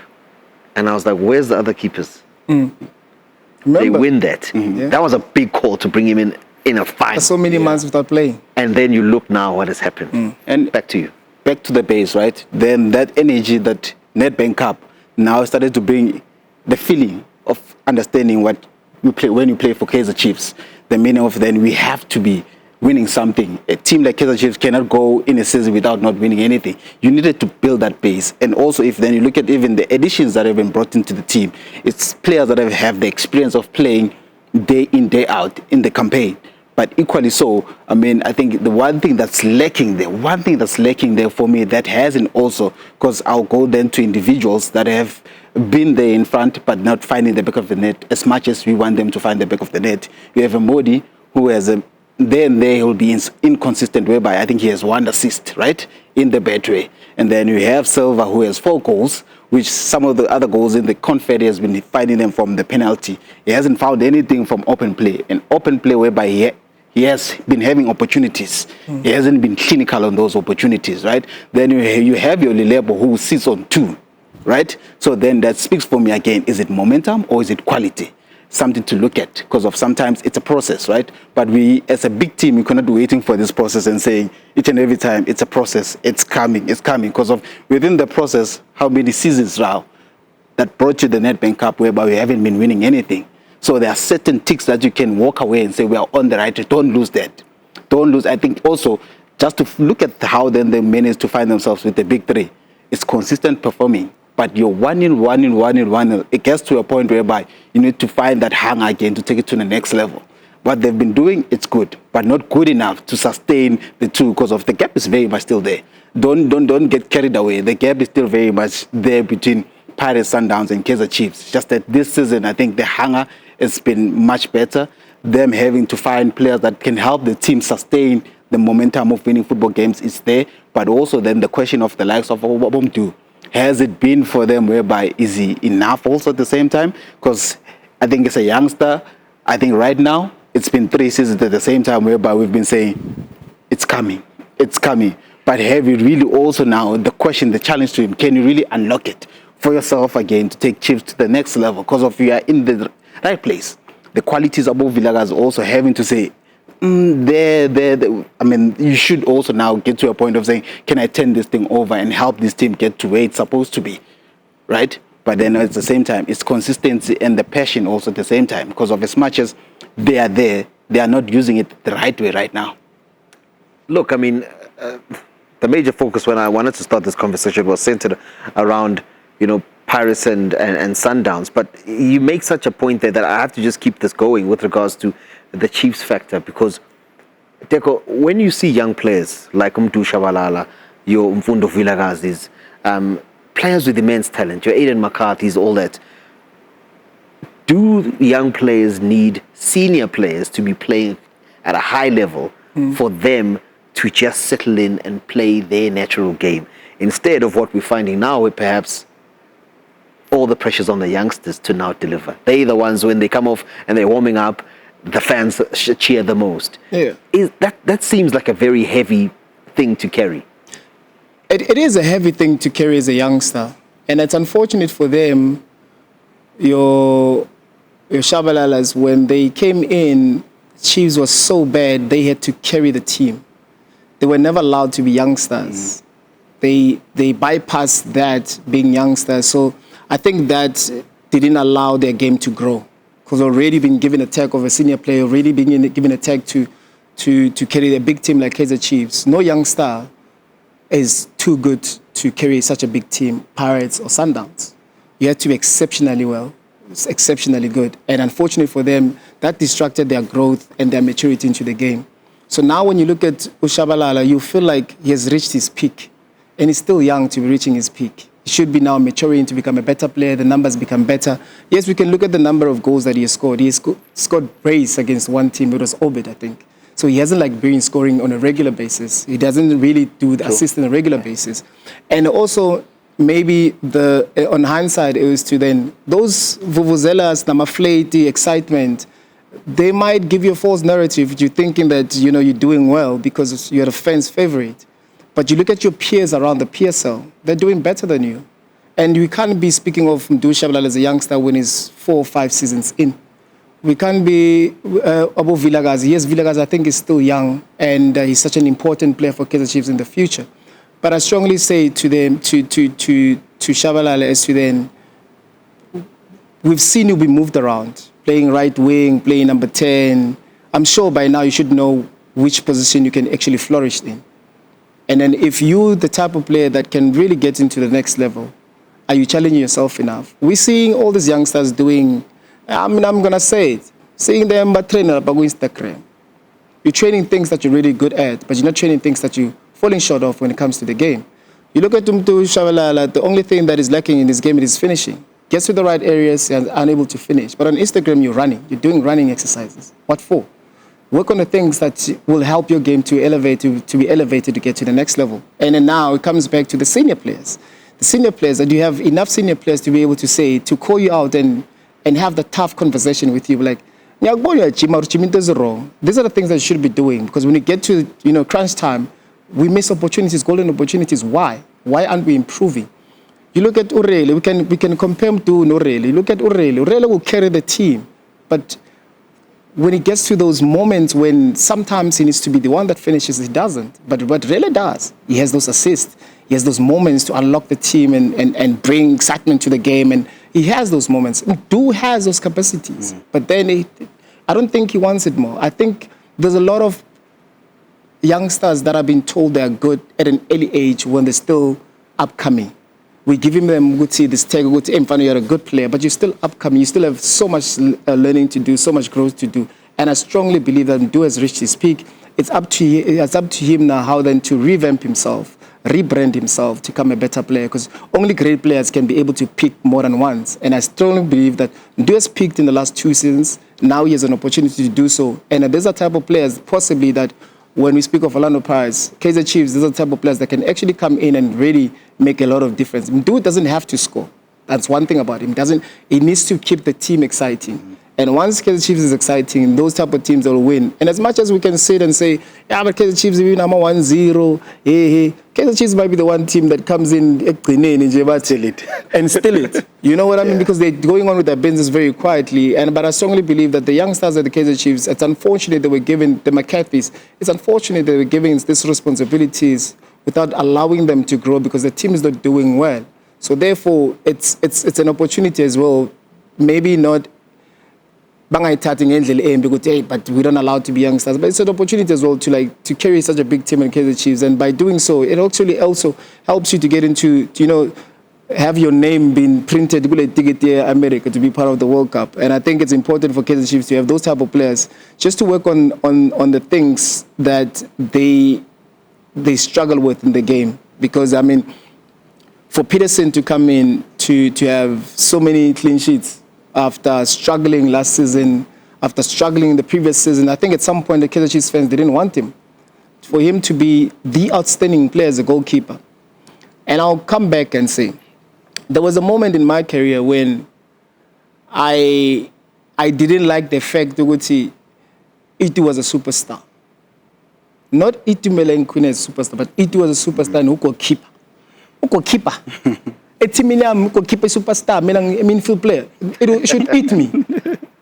and I was like, where's the other keepers? They win that. That was a big call to bring him in a fight. For so many months without playing. And then you look now what has happened. And back to you. Back to the base, right? Then that energy, that Nedbank Cup, now started to bring the feeling of understanding what you play when you play for Kaizer Chiefs. The meaning of then we have to be winning something. A team like Kaizer Chiefs cannot go in a season without not winning anything. You needed to build that base. And also, if then you look at even the additions that have been brought into the team, it's players that have the experience of playing day in, day out in the campaign. But equally so, I think the one thing that's lacking there for me that hasn't also, because I'll go then to individuals that have been there in front but not finding the back of the net as much as we want them to find the back of the net. You have a Modi who has there he'll be inconsistent, whereby I think he has 1 assist, right, in the Betway. And then you have Silva who has 4 goals, which some of the other goals in the Confed has been finding them from the penalty. He hasn't found anything from open play. And open play whereby he has been having opportunities. He hasn't been clinical on those opportunities, right? Then you have your Lilebo who sits on 2, right? So then that speaks for me again. Is it momentum or is it quality? Something to look at, because of sometimes it's a process, right? But we, as a big team, we cannot be waiting for this process and saying each and every time it's a process, it's coming, because of within the process, how many seasons now that brought you the Nedbank Cup whereby we haven't been winning anything. So there are certain ticks that you can walk away and say we are on the right track. Don't lose that. Don't lose. I think also just to look at how then they managed to find themselves with the big 3. It's consistent performing. But you're 1-1, it gets to a point whereby you need to find that hunger again to take it to the next level. What they've been doing, it's good, but not good enough to sustain the 2, because of the gap is very much still there. Don't get carried away. The gap is still very much there between Pirates, Sundowns, and Kaizer Chiefs. Just that this season, I think the hunger has been much better. Them having to find players that can help the team sustain the momentum of winning football games is there. But also then the question of the likes of Obomdu. Has it been for them whereby is he enough also at the same time? Because I think as a youngster, I think right now it's been 3 seasons at the same time whereby we've been saying it's coming. But have you really also now the question, the challenge to him, can you really unlock it for yourself again to take Chiefs to the next level? Because of you are in the right place. The qualities above Vilakazi also having to say I mean, you should also now get to a point of saying, can I turn this thing over and help this team get to where it's supposed to be, right? But then at the same time, it's consistency and the passion also at the same time, because of as much as they are there, they are not using it the right way right now. Look, I mean, the major focus when I wanted to start this conversation was centered around, Pirates and Sundowns. But you make such a point there that I have to just keep this going with regards to the Chiefs factor, because Teko, when you see young players like Shabalala, your Mfundo Vilakazis, players with immense talent, your Aiden McCarthy's, all that, do young players need senior players to be playing at a high level for them to just settle in and play their natural game, instead of what we're finding now, where perhaps all the pressure's on the youngsters to now deliver? They're the ones, when they come off and they're warming up, the fans cheer the most. Yeah. That seems like a very heavy thing to carry. It is a heavy thing to carry as a youngster, and it's unfortunate for them. Your Shabalalas, when they came in, Chiefs was so bad they had to carry the team. They were never allowed to be youngsters. They bypassed that, being youngsters. So I think that didn't allow their game to grow, because already been given a tag of a senior player, already been given a tag to carry a big team like Kaizer Chiefs. No young star is too good to carry such a big team, Pirates or Sundowns. You have to be exceptionally well, exceptionally good. And unfortunately for them, that distracted their growth and their maturity into the game. So now when you look at Ushabalala, you feel like he has reached his peak, and he's still young to be reaching his peak. He should be now maturing to become a better player. The numbers become better. Yes, we can look at the number of goals that he has scored. He has scored brace against one team. It was Obed, I think. So he hasn't been scoring on a regular basis. He doesn't really do the assist on a regular basis. And also, maybe on hindsight, it was to then, those vuvuzelas, namaflate, excitement, they might give you a false narrative. You're thinking that, you're doing well because you're the fans' favorite. But you look at your peers around the PSL, they're doing better than you. And we can't be speaking of Mdu Shabalala as a youngster when he's 4 or 5 seasons in. We can't be about Vilakazi. Yes, Vilakazi, I think, is still young, and he's such an important player for Kaizer Chiefs in the future. But I strongly say to them, to Shabalala, as to then, we've seen you be moved around, playing right wing, playing number 10. I'm sure by now you should know which position you can actually flourish in. And then if you're the type of player that can really get into the next level, are you challenging yourself enough? We're seeing all these youngsters doing, I'm going to say it, seeing them but train on Instagram. You're training things that you're really good at, but you're not training things that you're falling short of when it comes to the game. You look at Tumtu Shabalala, the only thing that is lacking in this game is finishing. Gets to the right areas and unable to finish. But on Instagram, you're running. You're doing running exercises. What for? Work on the things that will help your game to elevate, to be elevated to get to the next level. And then now it comes back to the senior players. The senior players, that you have enough senior players to be able to say, to call you out and have the tough conversation with you, like, these are the things that you should be doing. Because when you get to crunch time, we miss opportunities, golden opportunities. Why? Why aren't we improving? You look at Urele, we can compare him to Urele. You look at Urele. Urele will carry the team, but when it gets to those moments when sometimes he needs to be the one that finishes, he doesn't. But what Urele does, he has those assists. He has those moments to unlock the team and bring excitement to the game. And he has those moments. Du has those capacities. But then I don't think he wants it more. I think there's a lot of youngsters that have been told they're good at an early age when they're still upcoming. We're giving them this tag, you're a good player, but you're still upcoming. You still have so much learning to do, so much growth to do. And I strongly believe that Mdu has reached his peak. It's up to him now how then to revamp himself, rebrand himself to become a better player, because only great players can be able to peak more than once. And I strongly believe that Mdu has peaked in the last 2 seasons. Now he has an opportunity to do so. And there's a type of players possibly that when we speak of Orlando Pirates, Kaizer Chiefs, there's a type of players that can actually come in and really make a lot of difference. Mdu doesn't have to score. That's one thing about him. He needs to keep the team exciting. And once Kaizer Chiefs is exciting, those type of teams will win. And as much as we can sit and say, yeah, but Kaizer Chiefs win number 1-0, hey, Kaizer Chiefs might be the one team that comes in and steal it. You know what I mean? Because they're going on with their business very quietly. But I strongly believe that the youngsters at the Kaizer Chiefs, it's unfortunate they were given, the McCarthy's, it's unfortunate they were given these responsibilities without allowing them to grow because the team is not doing well. So therefore, it's an opportunity as well, maybe not but we don't allow to be youngsters. But it's an opportunity as well to carry such a big team in Kaizer Chiefs. And by doing so, it actually also helps you to get into, have your name being printed America to be part of the World Cup. And I think it's important for Kaizer Chiefs to have those type of players just to work on the things that they struggle with in the game. Because, I mean, for Peterson to come in to have so many clean sheets, after struggling last season, after struggling the previous season, I think at some point the Kaizer Chiefs fans didn't want him. For him to be the outstanding player as a goalkeeper. And I'll come back and say, there was a moment in my career when I didn't like the fact that Itu was a superstar. Not Itu Melenkune as a superstar, but Itu was a superstar and goalkeeper. It's a superstar, a midfield player. It should eat me,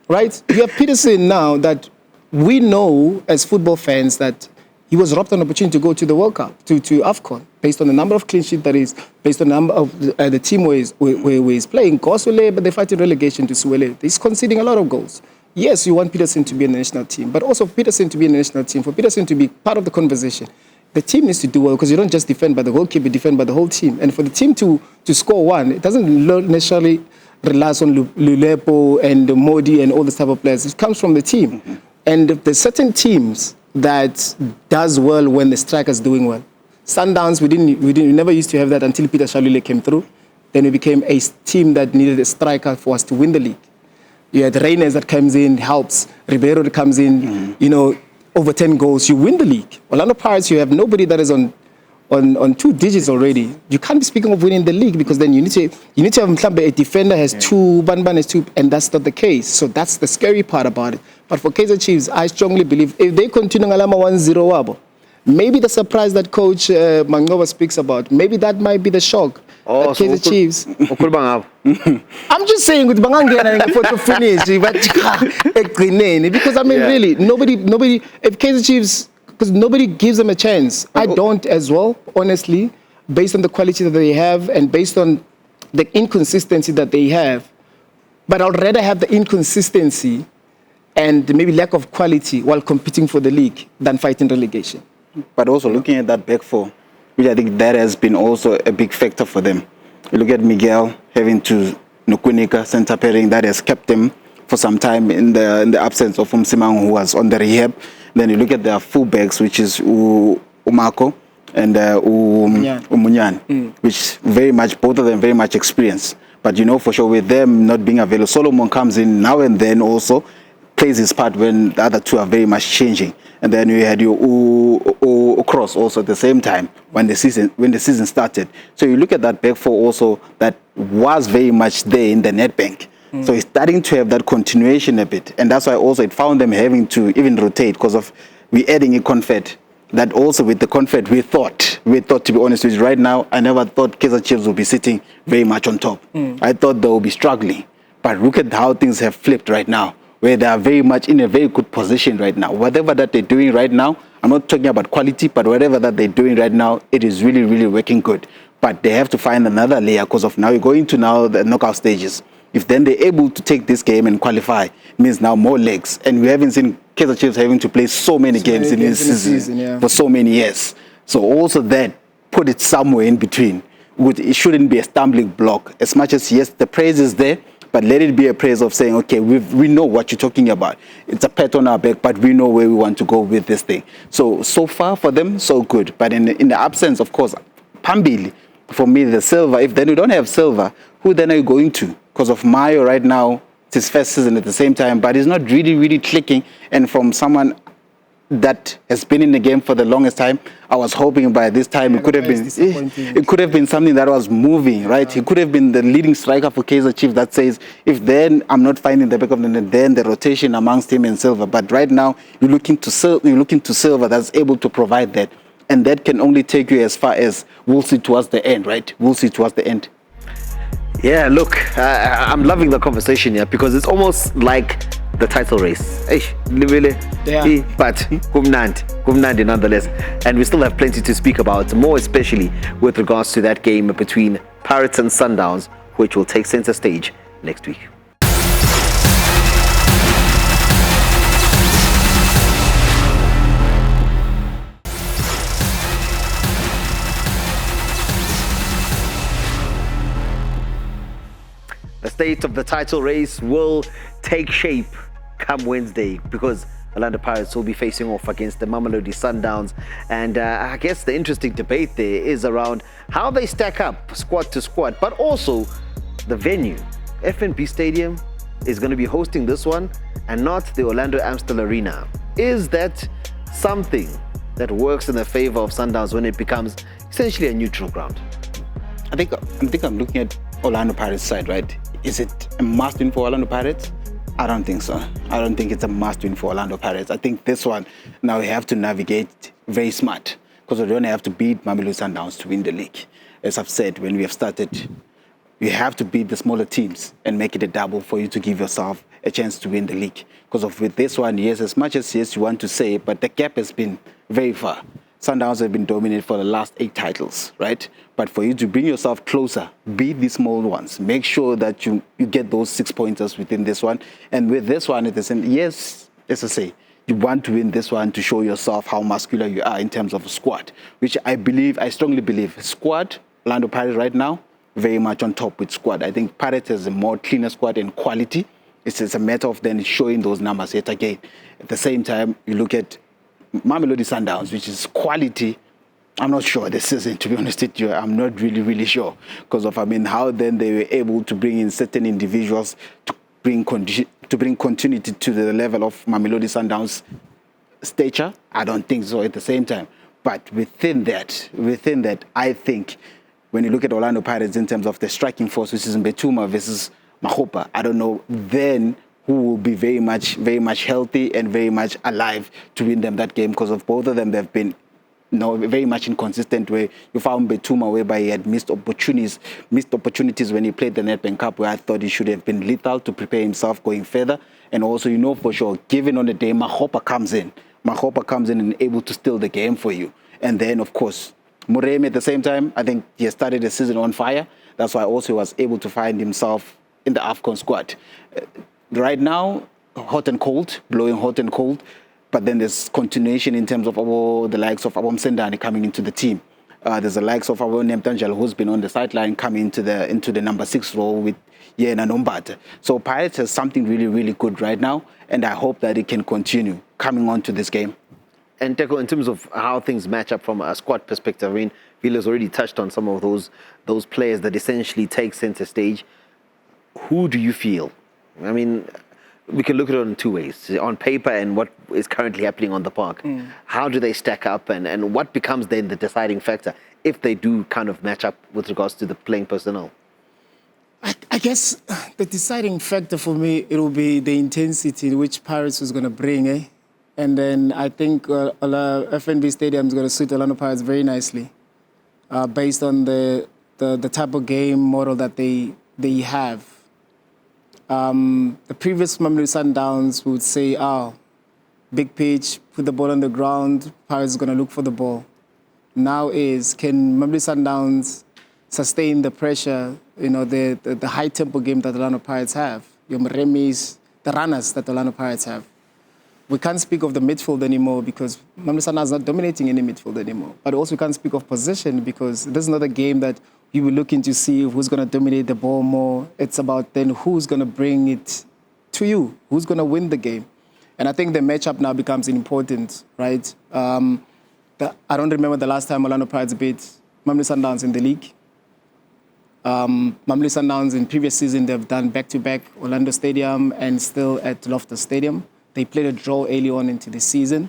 right? We have Peterson now that we know as football fans that he was robbed an opportunity to go to the World Cup, to AFCON, based on the number of clean sheets that is, based on the number of the team where he's playing. Kosole, but they fight in relegation to Suele. He's conceding a lot of goals. Yes, you want Peterson to be in the national team, but also Peterson to be in the national team, for Peterson to be part of the conversation. The team needs to do well because you don't just defend by the goalkeeper, you defend by the whole team. And for the team to score one, it doesn't necessarily rely on Lulepo and Modi and all this type of players. It comes from the team. Mm-hmm. And there's certain teams that does well when the striker's doing well. Sundowns, we never used to have that until Peter Shalule came through. Then we became a team that needed a striker for us to win the league. You had Reines that comes in, helps. Ribeiro that comes in, over 10 goals, you win the league. Orlando Pirates, you have nobody that is on 2 digits already. You can't be speaking of winning the league because then you need to have a defender has 2, Banban has 2, and that's not the case. So that's the scary part about it. But for Kaizer Chiefs, I strongly believe if they continue Ngalama 1-0, maybe the surprise that Coach Mangova speaks about, maybe that might be the shock. Oh, so Kaizer Chiefs. I'm just saying with Bangangena for to finish, because I mean really nobody if Kaizer Chiefs, because nobody gives them a chance. I don't as well, honestly, based on the quality that they have and based on the inconsistency that they have. But I'd rather have the inconsistency and maybe lack of quality while competing for the league than fighting relegation. But also looking at that back four, which I think that has been also a big factor for them. You look at Miguel having to Nukunika center pairing, that has kept them for some time in the absence of Umsimang, who was on the rehab. Then you look at their fullbacks, which is Umako and Umunyan, which very much, both of them very much experienced. But for sure with them not being available, Solomon comes in now and then also, plays his part when the other two are very much changing. And then you had your Cross also at the same time when the season started. So you look at that back four also that was very much there in the net bank. So it's starting to have that continuation a bit. And that's why also it found them having to even rotate because of we adding a confed. That also with the confed we thought to be honest with you right now, I never thought Kaizer Chiefs would be sitting very much on top. I thought they would be struggling. But look at how things have flipped right now, where they are very much in a very good position right now. Whatever that they're doing right now, I'm not talking about quality, but whatever that they're doing right now, it is really, really working good. But they have to find another layer because of now you're going to now the knockout stages. If then they're able to take this game and qualify, it means now more legs. And we haven't seen Kaizer Chiefs having to play so many games in this season for so many years. So also that put it somewhere in between. It shouldn't be a stumbling block. As much as, yes, the praise is there, but let it be a praise of saying, okay, we know what you're talking about. It's a pat on our back, but we know where we want to go with this thing. So far for them, so good. But in the absence, of course, Pambili, for me, the Silver, if then you don't have Silver, who then are you going to? Because of Mayo right now, it's his first season at the same time, but he's not really, really clicking. And from someone that has been in the game for the longest time. I was hoping by this time it could have been something that was moving, right? He could have been the leading striker for Kaizer Chiefs that says, if then I'm not finding the back of the net, then the rotation amongst him and Silva. But right now you're looking to Silva that's able to provide that, and that can only take you as far as we'll see towards the end, right? We'll see towards the end. Yeah, look, I'm loving the conversation here because it's almost like the title race. Yeah. But kumnandi nonetheless. And we still have plenty to speak about, more especially with regards to that game between Pirates and Sundowns, which will take center stage next week. The state of the title race will take shape come Wednesday because Orlando Pirates will be facing off against the Mamelodi Sundowns. And I guess the interesting debate there is around how they stack up squad to squad, but also the venue. FNB Stadium is going to be hosting this one and not the Orlando Amstel Arena. Is that something that works in the favor of Sundowns when it becomes essentially a neutral ground? I think I'm looking at Orlando Pirates side, right? Is it a must-win for Orlando Pirates? I don't think so. I don't think it's a must-win for Orlando Pirates. I think this one, now we have to navigate very smart because we don't have to beat Mamelodi Sundowns to win the league. As I've said, when we have started, you have to beat the smaller teams and make it a double for you to give yourself a chance to win the league. Because with this one, yes, as much as yes, you want to say, but the gap has been very far. Sundowns have been dominant for the last 8 titles, right? But for you to bring yourself closer, beat the small ones, make sure that you get those 6 pointers within this one. And with this one, it is, yes, as I say, you want to win this one to show yourself how muscular you are in terms of a squad, which I strongly believe, squad, Orlando Pirates right now, very much on top with squad. I think Pirates has a more cleaner squad and quality. It's just a matter of then showing those numbers yet again. At the same time, you look at Mamelodi Sundowns, which is quality. I'm not sure this season, to be honest with you. I'm not really sure because of how then they were able to bring in certain individuals to bring continuity to the level of Mamelodi Sundowns stature. I don't think so at the same time. But within that, I think when you look at Orlando Pirates in terms of the striking force, which is Mbetuma versus Mahopa, I don't know then who will be very much healthy and very much alive to win them that game, because of both of them, they've been very much inconsistent. Where you found Betuma whereby he had missed opportunities when he played the Nedbank Cup, where I thought he should have been lethal to prepare himself going further. And also, for sure, given on the day, Mahopa comes in and able to steal the game for you. And then, of course, Muremi at the same time, I think he has started the season on fire. That's why also he was able to find himself in the AFCON squad. Right now, hot and cold, blowing hot and cold, but then there's continuation in terms of all the likes of Abom Sendani coming into the team. There's the likes of Abom Nemtanjal, who's been on the sideline, coming into the number 6 role with Yena Nombata. So Pirates has something really good right now, and I hope that it can continue coming on to this game. And Teko, in terms of how things match up from a squad perspective, Vila's already touched on some of those players that essentially take center stage. Who do you feel? We can look at it in 2 ways, on paper and what is currently happening on the park. How do they stack up and what becomes then the deciding factor if they do kind of match up with regards to the playing personnel? I guess the deciding factor for me, it will be the intensity in which Pirates is going to bring, And then I think FNB Stadium is going to suit Orlando Pirates very nicely based on the type of game model that they have. The previous Mamelodi Sundowns would say, big pitch, put the ball on the ground, Pirates is going to look for the ball. Now can Mamelodi Sundowns sustain the pressure, the high tempo game that Orlando Pirates have? Your Remis, the runners that Orlando Pirates have. We can't speak of the midfield anymore because Mamelodi Sundowns is not dominating any midfield anymore. But also we can't speak of possession because this is not a game that you were looking to see who's going to dominate the ball more. It's about then who's going to bring it to you, who's going to win the game. And I think the matchup now becomes important, right? I don't remember the last time Orlando Pirates beat Mamelodi Sundowns in the league. Mamelodi Sundowns in previous season, they've done back-to-back Orlando Stadium and still at Loftus Stadium. They played a draw early on into the season.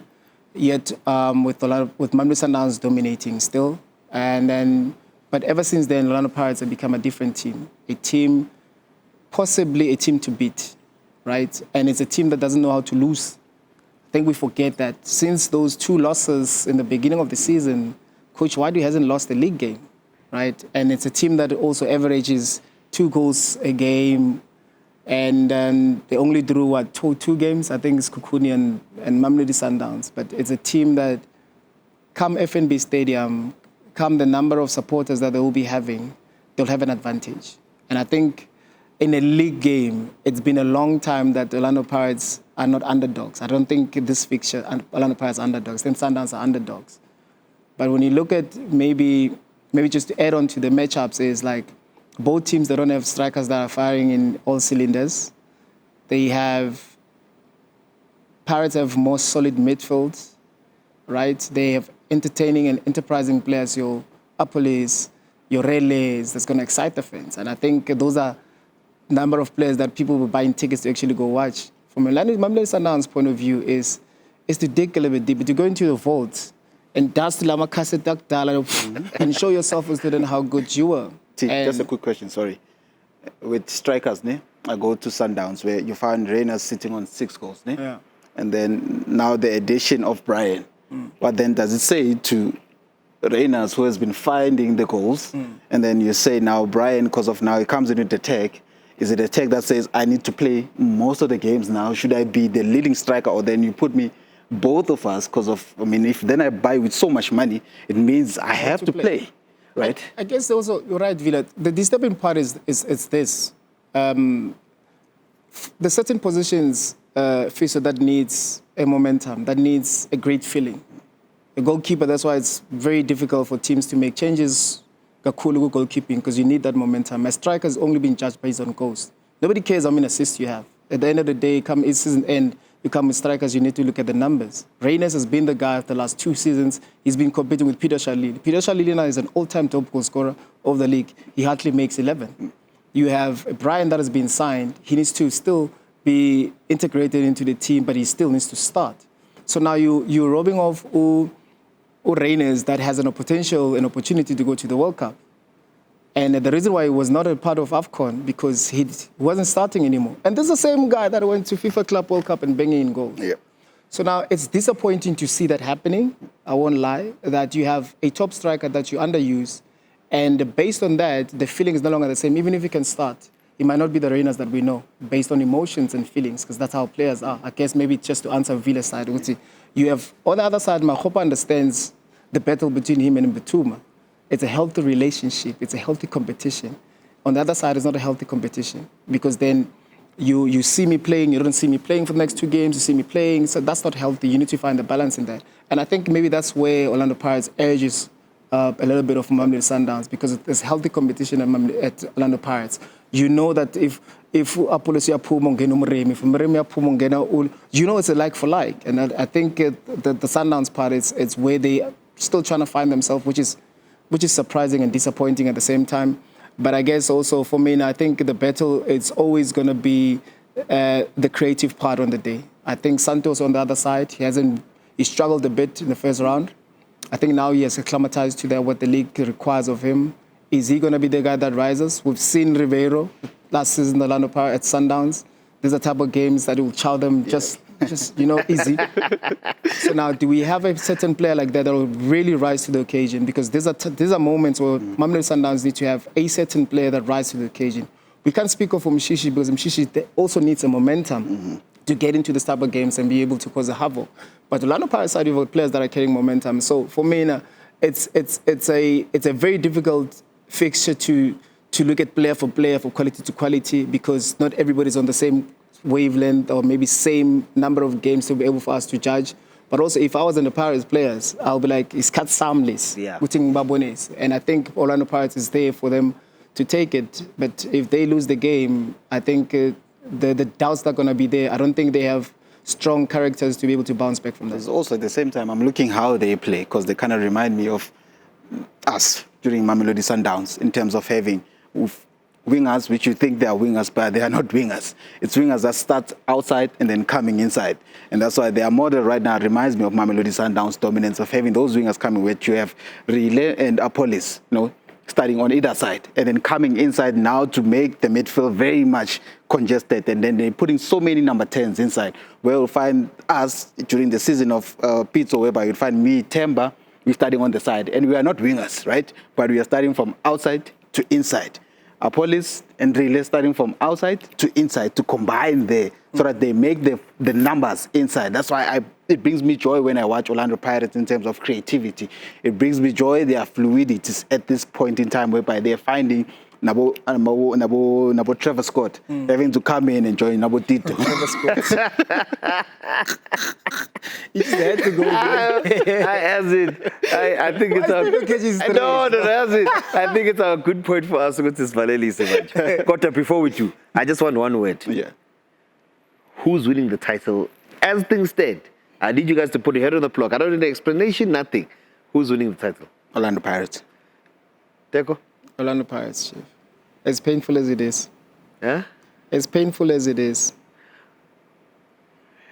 yet with Mamelodi Sundowns dominating still. But ever since then, Orlando Pirates have become a different team, possibly a team to beat, right? And it's a team that doesn't know how to lose. I think we forget that since those 2 losses in the beginning of the season, Coach Wadu hasn't lost a league game, right? And it's a team that also averages 2 goals a game, and they only drew, two games? I think it's Kukuni and Mamelodi Sundowns. But it's a team that, come FNB Stadium, come the number of supporters that they will be having, they'll have an advantage. And I think in a league game, it's been a long time that Orlando Pirates are not underdogs. I don't think this fixture, Orlando Pirates are underdogs. Then Sundowns are underdogs. But when you look at maybe just to add on to the matchups is like both teams, they don't have strikers that are firing in all cylinders. Pirates have more solid midfields, right? They have entertaining and enterprising players, your Apolis, your Reles, that's going to excite the fans. And I think those are number of players that people will be buying tickets to actually go watch. From a Mamelodi Sundowns point of view is to dig a little bit deeper, to go into the vault and dust lama and show yourself as to how good you are. Just a quick question, sorry. With strikers, I go to Sundowns where you find Reyners sitting on 6 goals, Yeah. And then now the addition of Brian. What then does it say to Reyners, who has been finding the goals, and then you say now Brian, because of now he comes into the tech, is it a tech that says I need to play most of the games now? Should I be the leading striker, or then you put me both of us if then I buy with so much money, it means I have to play. Right. I guess also, you're right, Vila. The disturbing part is this. There's certain positions, Fiso, that needs a momentum, that needs a great feeling. A goalkeeper, that's why it's very difficult for teams to make changes, Gakulu goalkeeping, because you need that momentum. A striker is only being judged based on goals. Nobody cares how many assists you have. At the end of the day, come season end, you come with strikers, you need to look at the numbers. Reyners has been the guy for the last 2 seasons. He's been competing with Peter Shalili. Peter Shalili now is an all-time top goal scorer of the league. He hardly makes 11. You have Brian that has been signed. He needs to still be integrated into the team, but he still needs to start. So now you're robbing off Reyners that has an opportunity to go to the World Cup. And the reason why he was not a part of AFCON, because he wasn't starting anymore. And this is the same guy that went to FIFA Club World Cup and banging in goals. Yeah. So now it's disappointing to see that happening. I won't lie, that you have a top striker that you underuse. And based on that, the feeling is no longer the same. Even if he can start, it might not be the Reyners that we know, based on emotions and feelings, because that's how players are. I guess maybe just to answer Vila's side, you have, on the other side, Mahopa understands the battle between him and Mbutuma. It's a healthy relationship. It's a healthy competition. On the other side, it's not a healthy competition, because then you see me playing, you don't see me playing for the next 2 games, you see me playing. So that's not healthy. You need to find the balance in that. And I think maybe that's where Orlando Pirates urges a little bit of Mamelodi Sundowns, because there's healthy competition at Orlando Pirates. You know that if Apollo Siapuma ngena umremi, if umremi apuma ngena, you know it's a like for like. And I think the Sundowns part it's where they are still trying to find themselves, which is surprising and disappointing at the same time. But I guess also for me, I think the battle is always going to be the creative part on the day. I think Santos on the other side, he struggled a bit in the first round. I think now he has acclimatized to that, what the league requires of him. Is he going to be the guy that rises? We've seen Ribeiro last season, the Orlando Pirates at Sundowns. These are type of games that will chow them just easy. So now, do we have a certain player like that will really rise to the occasion? Because these are moments where Mamelodi Sundowns need to have a certain player that rises to the occasion. We can't speak of Mshishi, because Mshishi also needs a momentum to get into this type of games and be able to cause a havoc. But the Orlando Pirates side, you've got players that are carrying momentum. So for me, it's a very difficult fixture to look at player, from quality to quality, because not everybody's on the same wavelength or maybe same number of games to be able for us to judge. But also, if I was in the Pirates players, I'll be like, it's cut soundless. And I think Orlando Pirates is there for them to take it. But if they lose the game, I think the doubts that are going to be there. I don't think they have strong characters to be able to bounce back from that. Also, at the same time, I'm looking how they play, because they kind of remind me of us during Mamelodi Sundowns in terms of having, wingers, which you think they are wingers, but they are not wingers. It's wingers that start outside and then coming inside. And that's why their model right now reminds me of Mamelodi Sundowns' dominance of having those wingers coming, where you have Relay and Apolis, starting on either side, and then coming inside now to make the midfield very much congested, and then they're putting so many number 10s inside. Where you'll find us during the season of Pizzo, whereby you'll find me, Temba, we're starting on the side, and we are not wingers, right? But we are starting from outside to inside. Apolis and Relay starting from outside to inside to combine there, so that they make the numbers inside. That's why it brings me joy when I watch Orlando Pirates in terms of creativity. It brings me joy, their fluidity at this point in time, whereby they're finding Nabo Trevor Scott having to come in and join Nabo Tito. Trevor Scott. You just had to go there. I think it's I think it's a good point for us to go to Valeli so much. Kota, before we do, I just want one word. Yeah. Who's winning the title? As things stand, I need you guys to put your head on the block. I don't need an explanation, nothing. Who's winning the title? Orlando Pirates. Teko? Orlando Pirates, Chief. As painful as it is. Yeah? As painful as it is.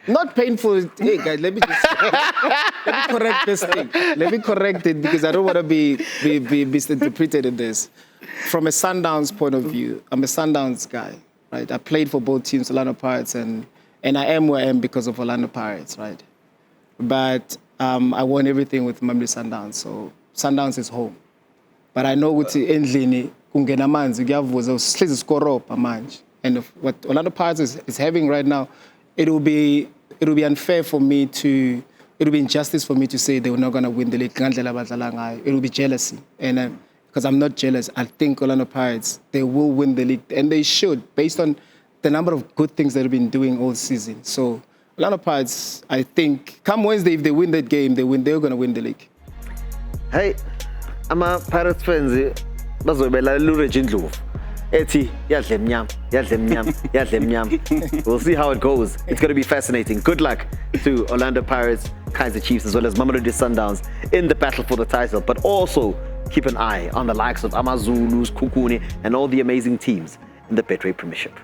Not painful. Hey, guys, let me correct this thing. Let me correct it, because I don't want to be misinterpreted in this. From a Sundowns point of view, I'm a Sundowns guy, right? I played for both teams, Orlando Pirates, and I am where I am because of Orlando Pirates, right? But I won everything with Mamelodi Sundowns, so Sundowns is home. But I know ukuthi endlini kungena amanzi kuyavuza usihlezi skorop amanje. And what Orlando Pirates is having right now, it will be unfair for me to, it will be injustice for me to say they were not going to win the league. It will be jealousy. And because I'm not jealous, I think Orlando Pirates, they will win the league. And they should, based on the number of good things they've been doing all season. So Orlando Pirates, I think, come Wednesday, if they win that game, they're going to win the league. Hey, I'm a Pirates fans. Bazobela Lureji Ndlovu. Ethi yadle mnyam. We'll see how it goes. It's going to be fascinating. Good luck to Orlando Pirates, Kaizer Chiefs, as well as Mamelodi Sundowns in the battle for the title. But also keep an eye on the likes of Amazulus, Kukuni, and all the amazing teams in the Betway Premiership.